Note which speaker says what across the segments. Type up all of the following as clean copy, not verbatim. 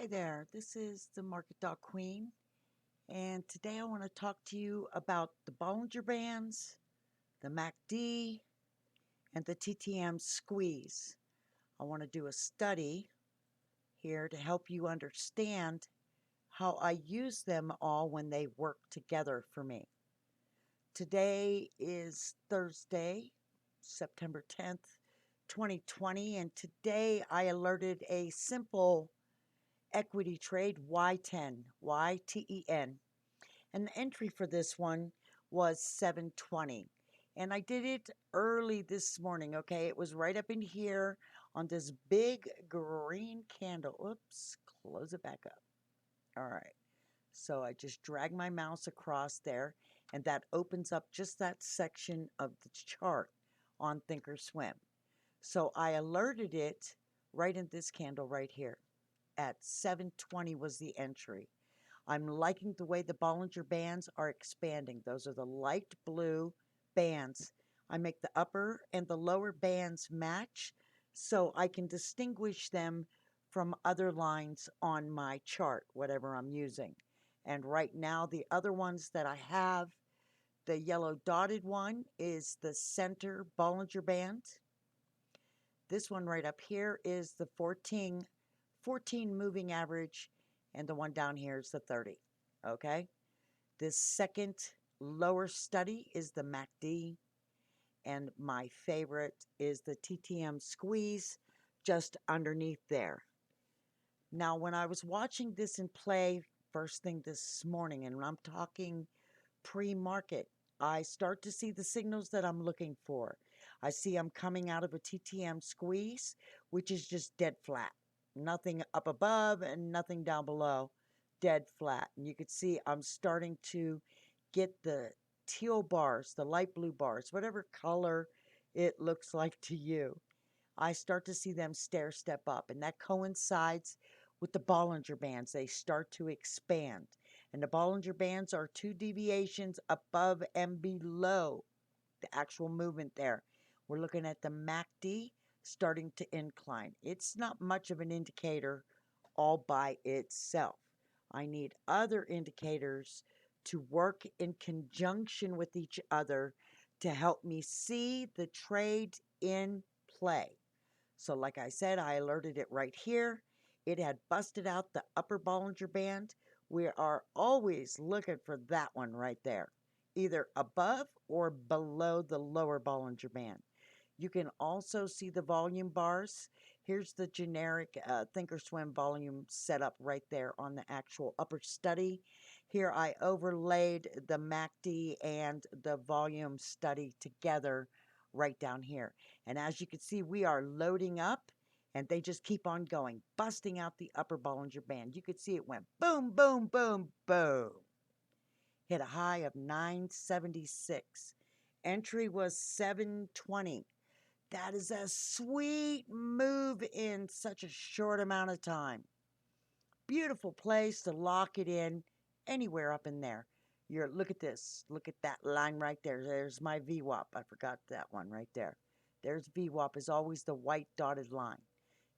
Speaker 1: Hey there, this is the Market Dog Queen, and today I want to talk to you about the Bollinger Bands, the MACD, and the TTM Squeeze. I want to do a study here to help you understand how I use them all when they work together for me. Today is Thursday, September 10th, 2020, and today I alerted a simple equity trade Y10, YTEN. And the entry for this one was 720. And I did it early this morning, okay? It was right up in here on this big green candle. Oops, close it back up. All right. So I just drag my mouse across there, and that opens up just that section of the chart on Thinkorswim. So I alerted it right in this candle right here. At 720 was the entry. I'm liking the way the Bollinger Bands are expanding. Those are the light blue bands. I make the upper and the lower bands match so I can distinguish them from other lines on my chart, whatever I'm using. And right now, the other ones that I have, the yellow dotted one is the center Bollinger Band. This one right up here is the 14 moving average, and the one down here is the 30. Okay? This second lower study is the MACD, and my favorite is the TTM Squeeze just underneath there. Now, when I was watching this in play first thing this morning, and I'm talking pre-market, I start to see the signals that I'm looking for. I see I'm coming out of a TTM Squeeze, which is just dead flat. Nothing up above and nothing down below. Dead flat. And you can see I'm starting to get the teal bars, the light blue bars, whatever color it looks like to you. I start to see them stair step up, and that coincides with the Bollinger Bands. They start to expand, and the Bollinger Bands are 2 deviations above and below the actual movement there. We're looking at the MACD starting to incline. It's not much of an indicator all by itself. I need other indicators to work in conjunction with each other to help me see the trade in play. So like I said, I alerted it right here. It had busted out the upper Bollinger Band. We are always looking for that one right there, either above or below the lower Bollinger Band. You can also see the volume bars. Here's the generic Thinkorswim volume setup right there on the actual upper study. Here I overlaid the MACD and the volume study together right down here. And as you can see, we are loading up, and they just keep on going, busting out the upper Bollinger Band. You could see it went boom, boom, boom, boom. Hit a high of 976. Entry was 720. That is a sweet move in such a short amount of time. Beautiful place to lock it in anywhere up in there. Look at this. Look at that line right there. There's my VWAP. I forgot that one right there. There's VWAP is always the white dotted line.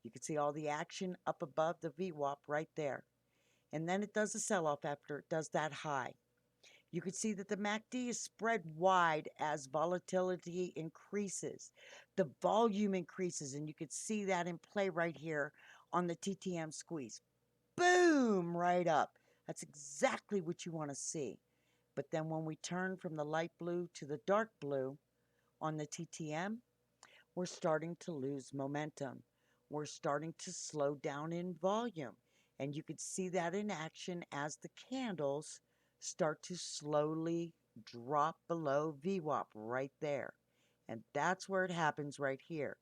Speaker 1: You can see all the action up above the VWAP right there. And then it does a sell-off after it does that high. You can see that the MACD is spread wide as volatility increases. The volume increases, and you can see that in play right here on the TTM Squeeze. Boom, right up. That's exactly what you want to see. But then when we turn from the light blue to the dark blue on the TTM, we're starting to lose momentum. We're starting to slow down in volume. And you could see that in action as the candles start to slowly drop below VWAP right there. And that's where it happens right here.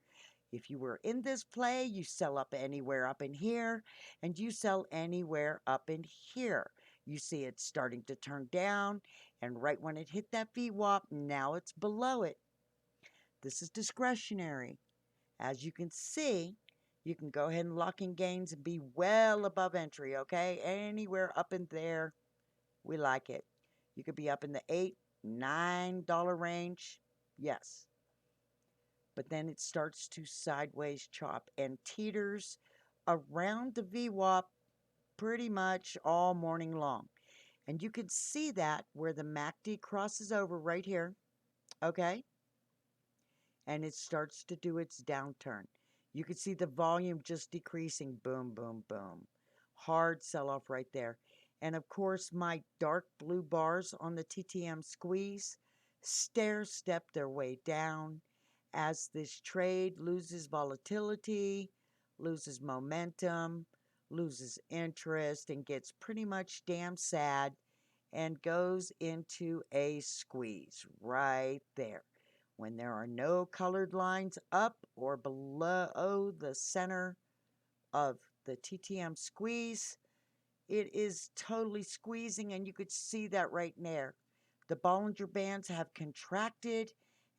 Speaker 1: If you were in this play, you sell up anywhere up in here, and you sell anywhere up in here. You see it starting to turn down, and right when it hit that VWAP, now it's below it. This is discretionary. As you can see, you can go ahead and lock in gains and be well above entry, okay? Anywhere up in there, we like it. You could be up in the $8, $9 range, yes. But then it starts to sideways chop and teeters around the VWAP pretty much all morning long. And you can see that where the MACD crosses over right here, okay? And it starts to do its downturn. You can see the volume just decreasing. Boom, boom, boom. Hard sell-off right there. And of course, my dark blue bars on the TTM Squeeze stair-step their way down as this trade loses volatility, loses momentum, loses interest, and gets pretty much damn sad and goes into a squeeze right there. When there are no colored lines up or below the center of the TTM Squeeze, it is totally squeezing, and you could see that right there. The Bollinger Bands have contracted,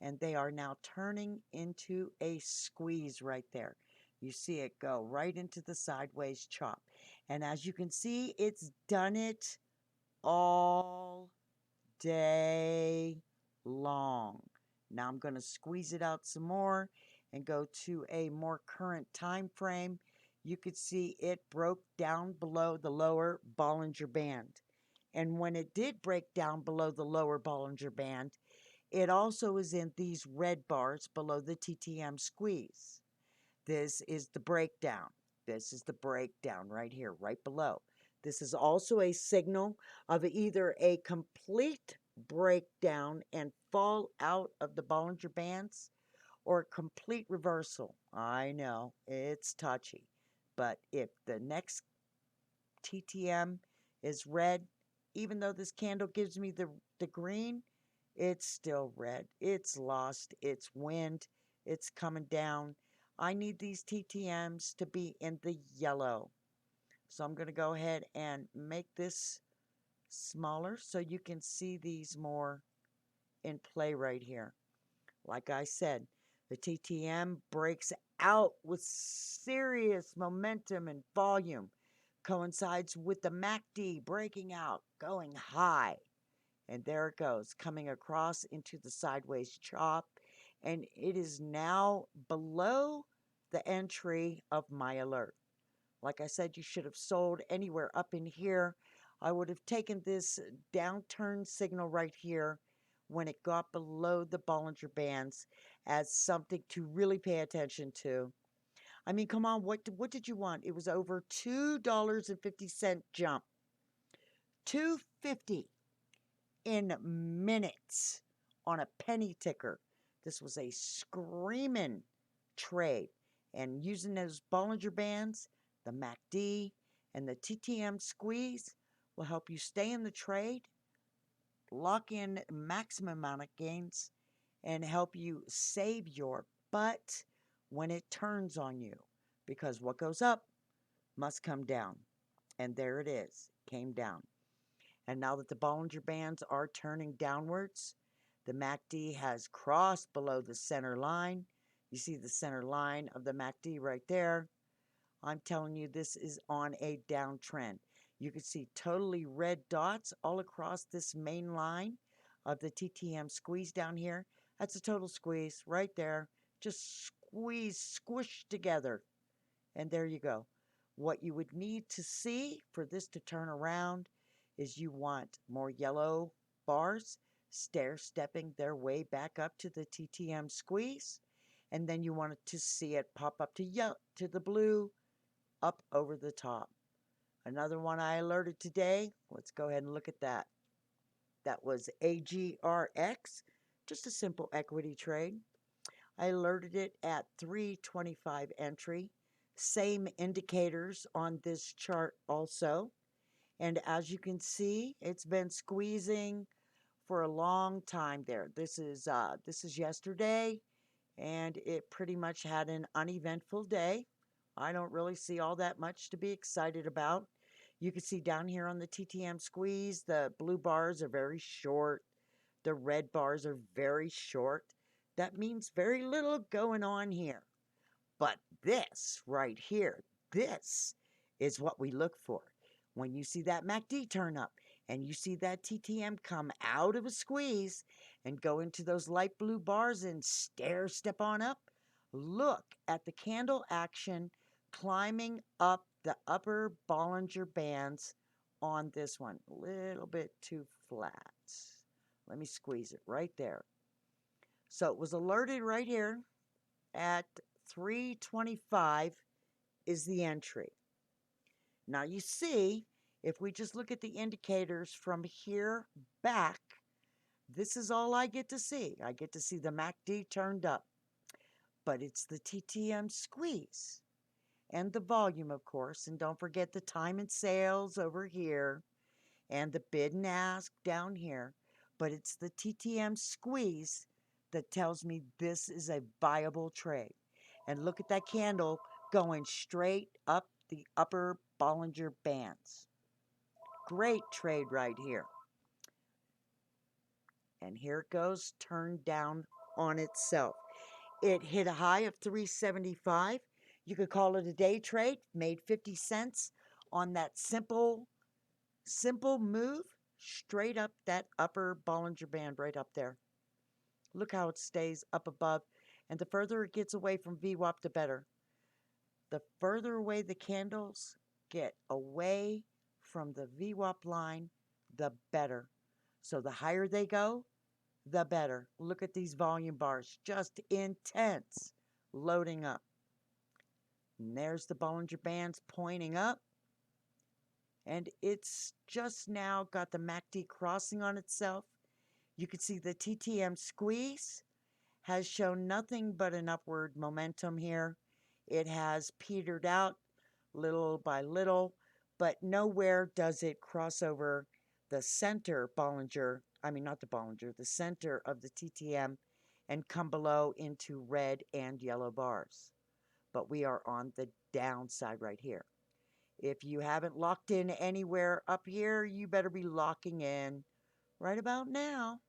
Speaker 1: and they are now turning into a squeeze right there. You see it go right into the sideways chop. And as you can see, it's done it all day long. Now I'm going to squeeze it out some more and go to a more current time frame. You could see it broke down below the lower Bollinger Band. And when it did break down below the lower Bollinger Band, it also is in these red bars below the TTM Squeeze. This is the breakdown. This is the breakdown right here, right below. This is also a signal of either a complete breakdown and fall out of the Bollinger Bands or a complete reversal. I know, it's touchy. But if the next TTM is red, even though this candle gives me the green, it's still red. It's lost its wind. It's coming down. I need these TTMs to be in the yellow. So I'm going to go ahead and make this smaller so you can see these more in play right here. Like I said, the TTM breaks out with serious momentum and volume, coincides with the MACD breaking out, going high. And there it goes, coming across into the sideways chop. And it is now below the entry of my alert. Like I said, you should have sold anywhere up in here. I would have taken this downturn signal right here when it got below the Bollinger Bands as something to really pay attention to. I mean, come on, what did you want? It was over $2.50 jump. $2.50 in minutes on a penny ticker. This was a screaming trade. And using those Bollinger Bands, the MACD, and the TTM Squeeze will help you stay in the trade, lock in maximum amount of gains, and help you save your butt when it turns on you. Because what goes up must come down. And there it is, came down. And now that the Bollinger Bands are turning downwards, the MACD has crossed below the center line. You see the center line of the MACD right there. I'm telling you, this is on a downtrend. You can see totally red dots all across this main line of the TTM Squeeze down here. That's a total squeeze right there. Just squeeze, squish together. And there you go. What you would need to see for this to turn around is you want more yellow bars stair-stepping their way back up to the TTM Squeeze. And then you want to see it pop up to the blue up over the top. Another one I alerted today. Let's go ahead and look at that. That was AGRX, just a simple equity trade. I alerted it at 325 entry. Same indicators on this chart also. And as you can see, it's been squeezing for a long time there. This is yesterday, and it pretty much had an uneventful day. I don't really see all that much to be excited about. You can see down here on the TTM Squeeze, the blue bars are very short. The red bars are very short. That means very little going on here. But this right here, this is what we look for. When you see that MACD turn up and you see that TTM come out of a squeeze and go into those light blue bars and step on up, look at the candle action climbing up the upper Bollinger bands on this one. A little bit too flat. Let me squeeze it right there. So it was alerted right here at 325 is the entry. Now you see, if we just look at the indicators from here back, this is all I get to see. I get to see the MACD turned up, but it's the TTM squeeze and the volume, of course, and don't forget the time and sales over here and the bid and ask down here, but it's the TTM squeeze that tells me this is a viable trade. And look at that candle going straight up the upper Bollinger bands. Great trade right here. And here it goes, turned down on itself. It hit a high of 375. You could call it a day trade, made 50 cents on that simple move straight up that upper Bollinger band right up there. Look how it stays up above. And the further it gets away from VWAP, the better. The further away the candles get away from the VWAP line, the better. So the higher they go, the better. Look at these volume bars, just intense, loading up. And there's the Bollinger Bands pointing up. And it's just now got the MACD crossing on itself. You can see the TTM squeeze has shown nothing but an upward momentum here. It has petered out little by little, but nowhere does it cross over the center Bollinger, not the Bollinger, the center of the TTM and come below into red and yellow bars. But we are on the downside right here. If you haven't locked in anywhere up here, you better be locking in right about now.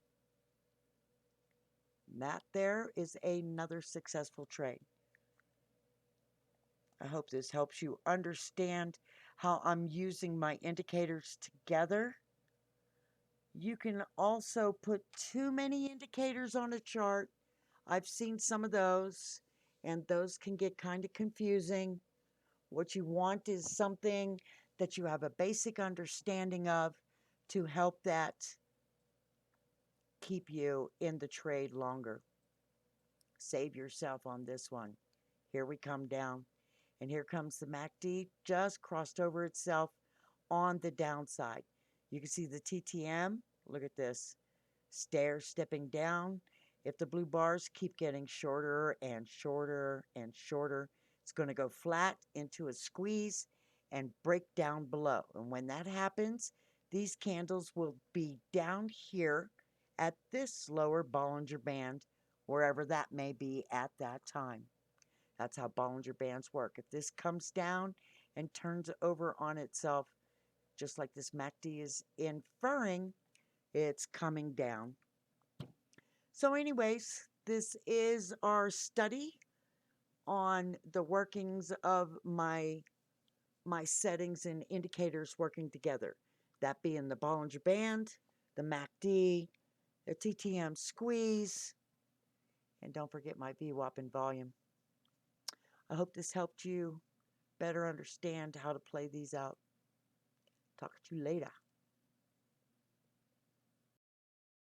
Speaker 1: That there is another successful trade. I hope this helps you understand how I'm using my indicators together. You can also put too many indicators on a chart. I've seen some of those, and those can get kind of confusing. What you want is something that you have a basic understanding of to help that keep you in the trade longer. Save yourself on this one. Here we come down. And here comes the MACD, just crossed over itself on the downside. You can see the TTM, look at this, stepping down. If the blue bars keep getting shorter and shorter and shorter, it's going to go flat into a squeeze and break down below. And when that happens, these candles will be down here at this lower Bollinger Band, wherever that may be at that time. That's how Bollinger Bands work. If this comes down and turns over on itself, just like this MACD is inferring, it's coming down. So anyways, this is our study on the workings of my settings and indicators working together. That being the Bollinger Band, the MACD, the TTM squeeze, and don't forget my VWAP and volume. I hope this helped you better understand how to play these out. Talk to you later.